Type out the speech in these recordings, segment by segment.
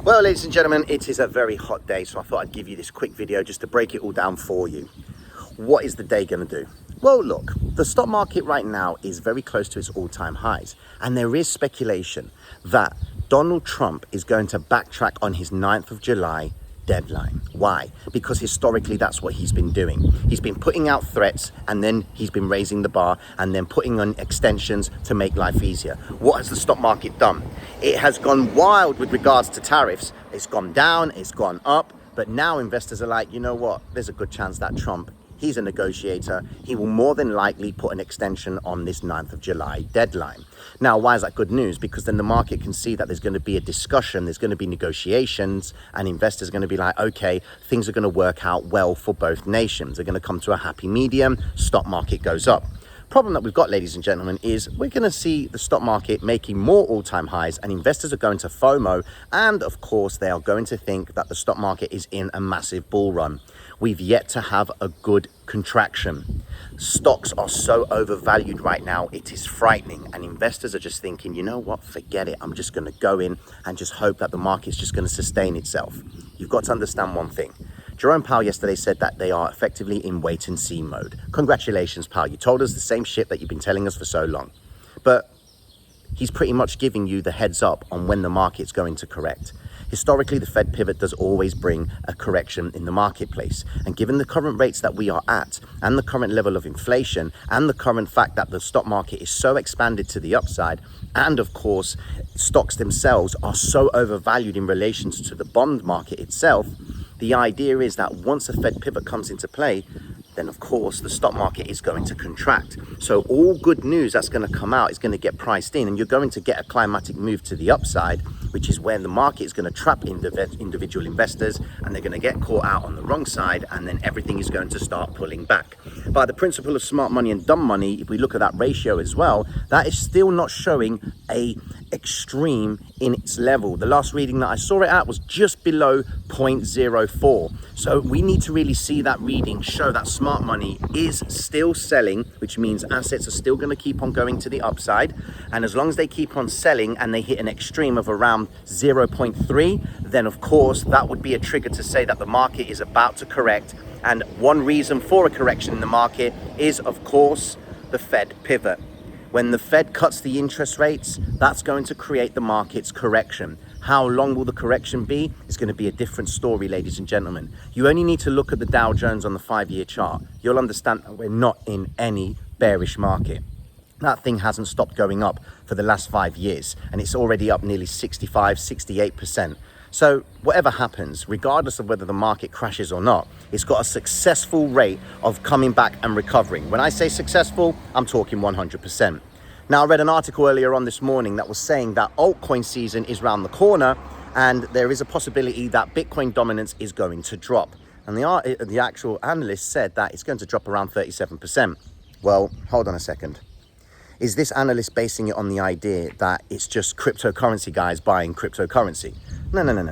Well, ladies and gentlemen, it is a very hot day, so I thought I'd give you this quick video just to break it all down for you. What is the day going to do? Well, look, the stock market right now is very close to its all-time highs, and there is speculation that Donald Trump is going to backtrack on his 9th of July deadline. Why? Because historically that's what he's been doing. He's been putting out threats, and then he's been raising the bar and then putting on extensions to make life easier. What has the stock market done? It has gone wild with regards to tariffs. It's gone down, it's gone up, but now investors are like, you know what, there's a good chance that Trump, he's a negotiator. He will more than likely put an extension on this 9th of July deadline. Now, why is that good news? Because then the market can see that there's going to be a discussion, there's going to be negotiations, and investors are going to be like, okay, things are going to work out well for both nations. They're going to come to a happy medium, stock market goes up. Problem that we've got, ladies and gentlemen, is we're going to see the stock market making more all-time highs, and investors are going to FOMO, and of course they are going to think that the stock market is in a massive bull run. We've yet to have a good contraction. Stocks are so overvalued right now, it is frightening, and investors are just thinking, you know what, forget it, I'm just going to go in and just hope that the market's just going to sustain itself. You've got to understand one thing. Jerome Powell yesterday said that they are effectively in wait and see mode. Congratulations, Powell. You told us the same shit that you've been telling us for so long. But he's pretty much giving you the heads up on when the market's going to correct. Historically, the Fed pivot does always bring a correction in the marketplace. And given the current rates that we are at, and the current level of inflation, and the current fact that the stock market is so expanded to the upside, and of course, stocks themselves are so overvalued in relation to the bond market itself, the idea is that once a Fed pivot comes into play, then of course the stock market is going to contract. So all good news that's going to come out is going to get priced in, and you're going to get a climatic move to the upside, which is when the market is going to trap individual investors, and they're going to get caught out on the wrong side, and then everything is going to start pulling back. By the principle of smart money and dumb money, if we look at that ratio as well, that is still not showing a extreme in its level. The last reading that I saw it at was just below 0.04. So we need to really see that reading show that smart money is still selling, which means assets are still going to keep on going to the upside. And as long as they keep on selling and they hit an extreme of around 0.3, then of course that would be a trigger to say that the market is about to correct. And one reason for a correction in the market is, of course, the Fed pivot. When the Fed cuts the interest rates, that's going to create the market's correction. How long will the correction be? It's going to be a different story, ladies and gentlemen. You only need to look at the Dow Jones on the 5-year chart. You'll understand that we're not in any bearish market. That thing hasn't stopped going up for the last 5 years, and it's already up nearly 65, 68%. So whatever happens, regardless of whether the market crashes or not, it's got a successful rate of coming back and recovering. When I say successful, I'm talking 100%. Now, I read an article earlier on this morning that was saying that altcoin season is around the corner, and there is a possibility that Bitcoin dominance is going to drop. And the actual analyst said that it's going to drop around 37%. Well, hold on a second. Is this analyst basing it on the idea that it's just cryptocurrency guys buying cryptocurrency? No.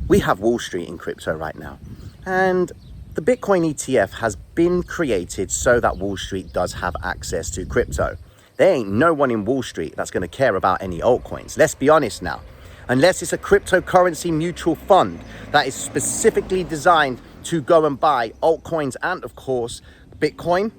We have Wall Street in crypto right now. And the Bitcoin ETF has been created so that Wall Street does have access to crypto. There ain't no one in Wall Street that's going to care about any altcoins. Let's be honest now. Unless it's a cryptocurrency mutual fund that is specifically designed to go and buy altcoins and, of course, Bitcoin,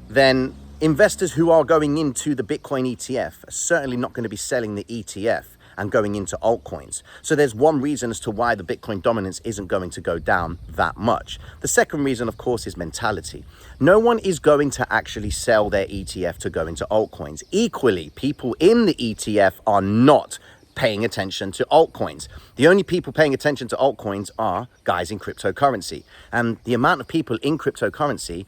then investors who are going into the Bitcoin ETF are certainly not going to be selling the ETF and going into altcoins. So there's one reason as to why the Bitcoin dominance isn't going to go down that much. The second reason, of course, is mentality. No one is going to actually sell their ETF to go into altcoins. Equally, people in the ETF are not paying attention to altcoins. The only people paying attention to altcoins are guys in cryptocurrency. And the amount of people in cryptocurrency,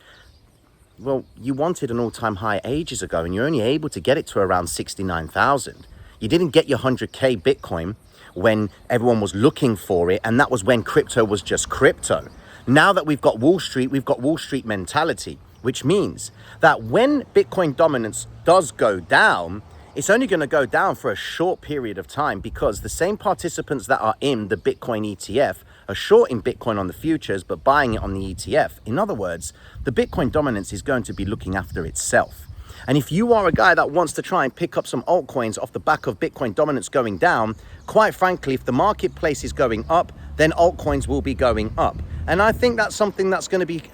well, you wanted an all-time high ages ago, and you're only able to get it to around 69,000. You didn't get your 100K Bitcoin when everyone was looking for it, and that was when crypto was just crypto. Now that we've got Wall Street, we've got Wall Street mentality, which means that when Bitcoin dominance does go down, it's only going to go down for a short period of time, because the same participants that are in the Bitcoin ETF are shorting Bitcoin on the futures but buying it on the ETF. In other words, the Bitcoin dominance is going to be looking after itself. And if you are a guy that wants to try and pick up some altcoins off the back of Bitcoin dominance going down, quite frankly, if the marketplace is going up, then altcoins will be going up. And I think that's something that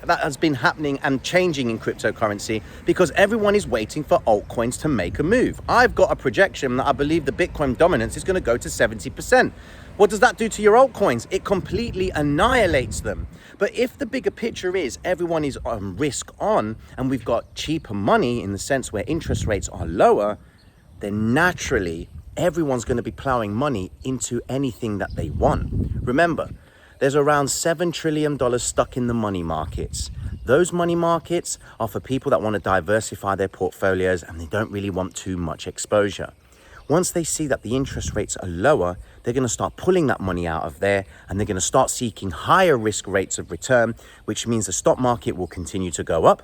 has been happening and changing in cryptocurrency, because everyone is waiting for altcoins to make a move. I've got a projection that I believe the Bitcoin dominance is going to go to 70%. What does that do to your altcoins? It completely annihilates them. But if the bigger picture is everyone is on risk on, and we've got cheaper money in the sense where interest rates are lower, then naturally everyone's going to be plowing money into anything that they want. Remember, there's around $7 trillion stuck in the money markets. Those money markets are for people that want to diversify their portfolios and they don't really want too much exposure. Once they see that the interest rates are lower, they're going to start pulling that money out of there, and they're going to start seeking higher risk rates of return, which means the stock market will continue to go up,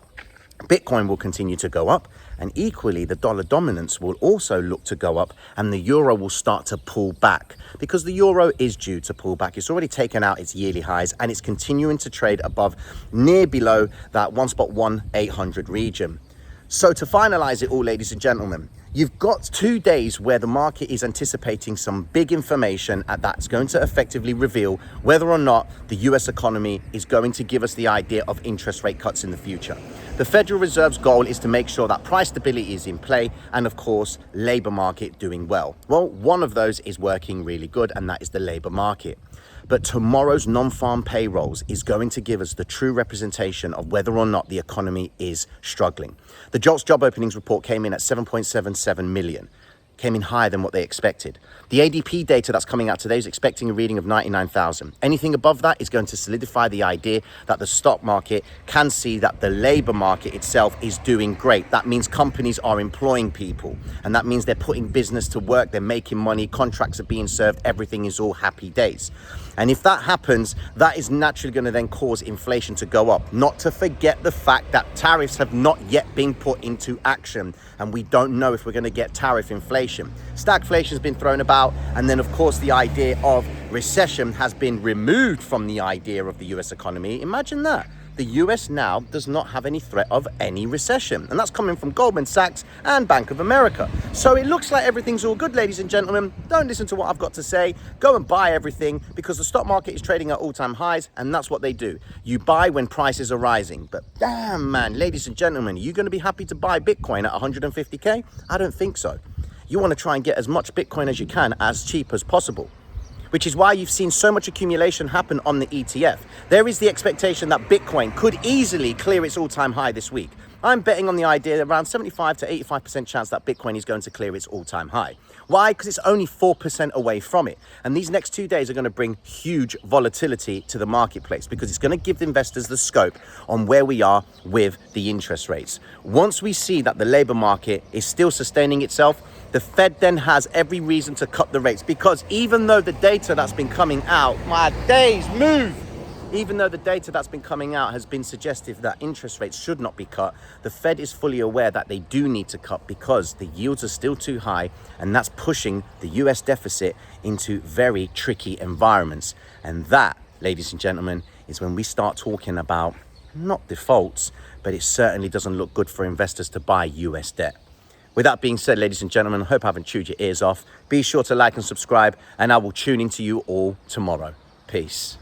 Bitcoin will continue to go up, and equally the dollar dominance will also look to go up, and the euro will start to pull back, because the euro is due to pull back. It's already taken out its yearly highs and it's continuing to trade above, below that 1.1800 region. So to finalize it all, ladies and gentlemen, you've got 2 days where the market is anticipating some big information that's going to effectively reveal whether or not the US economy is going to give us the idea of interest rate cuts in the future. The Federal Reserve's goal is to make sure that price stability is in play and, of course, labor market doing well. Well, one of those is working really good, and that is the labor market. But tomorrow's non-farm payrolls is going to give us the true representation of whether or not the economy is struggling. The JOLTS job openings report came in at 7.77 million. Came in higher than what they expected. The ADP data that's coming out today is expecting a reading of 99,000. Anything above that is going to solidify the idea that the stock market can see that the labor market itself is doing great. That means companies are employing people, and that means they're putting business to work, they're making money, contracts are being served, everything is all happy days. And if that happens, that is naturally going to then cause inflation to go up. Not to forget the fact that tariffs have not yet been put into action, and we don't know if we're going to get tariff inflation. Stagflation has been thrown about, and then of course the idea of recession has been removed from the idea of the US economy. Imagine that. The US now does not have any threat of any recession, and that's coming from Goldman Sachs and Bank of America. So it looks like everything's all good, ladies and gentlemen. Don't listen to what I've got to say. Go and buy everything, because the stock market is trading at all-time highs, and that's what they do. You buy when prices are rising. But damn, man, ladies and gentlemen, are you going to be happy to buy Bitcoin at 150K? I don't think so. You want to try and get as much Bitcoin as you can as cheap as possible, which is why you've seen so much accumulation happen on the ETF. There is the expectation that Bitcoin could easily clear its all-time high this week. I'm betting on the idea around 75 to 85% chance that Bitcoin is going to clear its all-time high. Why? Because it's only 4% away from it. And these next 2 days are going to bring huge volatility to the marketplace, because it's going to give the investors the scope on where we are with the interest rates. Once we see that the labor market is still sustaining itself, the Fed then has every reason to cut the rates, because even though the data that's been coming out, my days move, even though the data that's been coming out has been suggestive that interest rates should not be cut, the Fed is fully aware that they do need to cut, because the yields are still too high, and that's pushing the US deficit into very tricky environments. And that, ladies and gentlemen, is when we start talking about not defaults, but it certainly doesn't look good for investors to buy US debt. With that being said, ladies and gentlemen, I hope I haven't chewed your ears off. Be sure to like and subscribe, and I will tune into you all tomorrow. Peace.